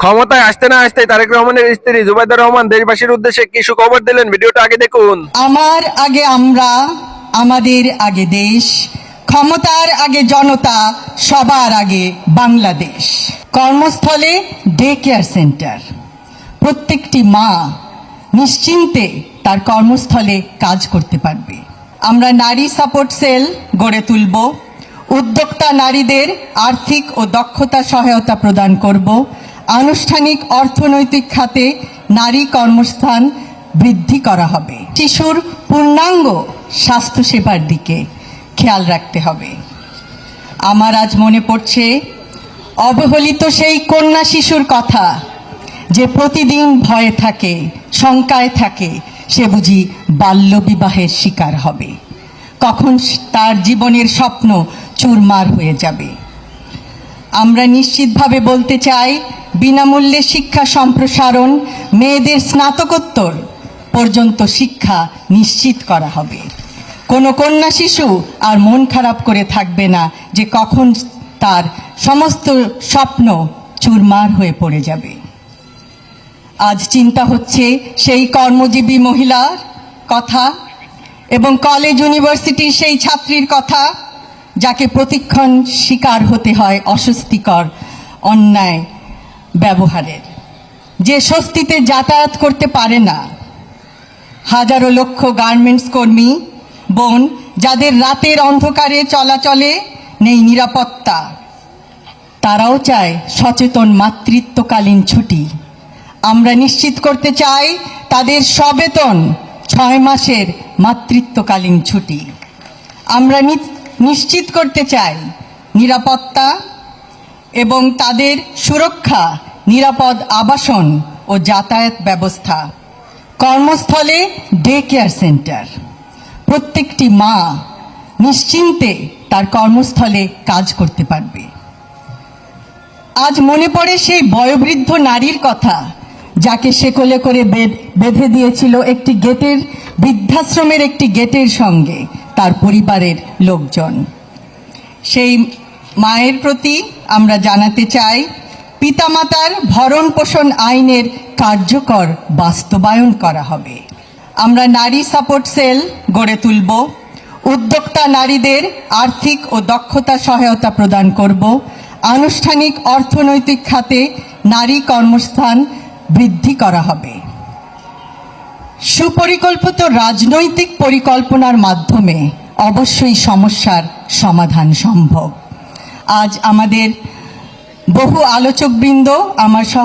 ক্ষমতায় আসতে না আসতে তারেক রহমানের স্ত্রী জুবাইদা রহমান দেশবাসীর উদ্দেশ্যে কি সুখবর দিলেন, ভিডিওটা আগে দেখুন। আমার আগে আমরা, আমাদের আগে দেশ, ক্ষমতার আগে জনতা, সবার আগে বাংলাদেশ। কর্মস্থলে ডে কেয়ার সেন্টার, প্রত্যেকটি মা নিশ্চিন্তে তার কর্মস্থলে কাজ করতে পারবে। আমরা নারী সাপোর্ট সেল গড়ে তুলব, উদ্যোক্তা নারীদের আর্থিক ও দক্ষতা সহায়তা প্রদান করব, আনুষ্ঠানিক অর্থনৈতিক খাতে নারী কর্মস্থান বৃদ্ধি করা হবে। শিশুর পূর্ণাঙ্গ স্বাস্থ্যসেবার দিকে খেয়াল রাখতে হবে। আমার আজ মনে পড়ছে অবহেলিত সেই কন্যা শিশুর কথা, যে প্রতিদিন ভয়ে থাকে, শঙ্কায় থাকে, সে বুঝি বাল্যবিবাহের শিকার হবে, কখন তার জীবনের স্বপ্ন চুরমার হয়ে যাবে। আমরা নিশ্চিতভাবে বলতে চাই, বিনামূল্যে শিক্ষা সম্প্রসারণ, মেয়েদের স্নাতকোত্তর পর্যন্ত শিক্ষা নিশ্চিত করা হবে। কোনো কন্যা শিশু আর মন খারাপ করে থাকবে না যে কখন তার সমস্ত স্বপ্ন চুরমার হয়ে পড়ে যাবে। আজ চিন্তা হচ্ছে সেই কর্মজীবী মহিলার কথা এবং কলেজ ইউনিভার্সিটির সেই ছাত্রীর কথা, যাকে প্রতিক্ষণ শিকার হতে হয় অস্বস্তিকর অন্যায় ব্যবহারের, যে স্বস্তিতে যাতায়াত করতে পারে না। হাজারো লক্ষ গার্মেন্টস কর্মী বোন, যাদের রাতের অন্ধকারে চলাচলে নেই নিরাপত্তা, তারাও চায় সচেতন মাতৃত্বকালীন ছুটি। আমরা নিশ্চিত করতে চাই তাদের সবেতন 6 মাসের মাতৃত্বকালীন ছুটি। আমরা নিশ্চিত করতে চাই নিরাপত্তা এবং তাদের সুরক্ষা, নিরাপদ আবাসন ও যাতায়াত ব্যবস্থা। কর্মস্থলে ডে কেয়ার সেন্টার, প্রত্যেকটি মা নিশ্চিন্তে তার কর্মস্থলে কাজ করতে পারবে। আজ মনে পড়ে সেই বয়োবৃদ্ধ নারীর কথা, যাকে সে কোলে করে বেঁধে দিয়েছিল একটি গেটের, বৃদ্ধাশ্রমের একটি গেটের সঙ্গে তার পরিবারের লোকজন। সেই মায়ের প্রতি আমরা জানাতে চাই, পিতামাতার ভরণ পোষণ আইনের কার্যকর বাস্তবায়ন করা হবে। আমরা নারী সাপোর্ট সেল গড়ে তুলব, উদ্যোক্তা নারীদের আর্থিক ও দক্ষতা সহায়তা প্রদান করব, আনুষ্ঠানিক অর্থনৈতিক খাতে নারী কর্মস্থান বৃদ্ধি করা হবে। সুপরিকল্পিত রাজনৈতিক পরিকল্পনার মাধ্যমে অবশ্যই সমস্যার সমাধান সম্ভব। আজ আমাদের বহু আলোচকবৃন্দ, আমার সহ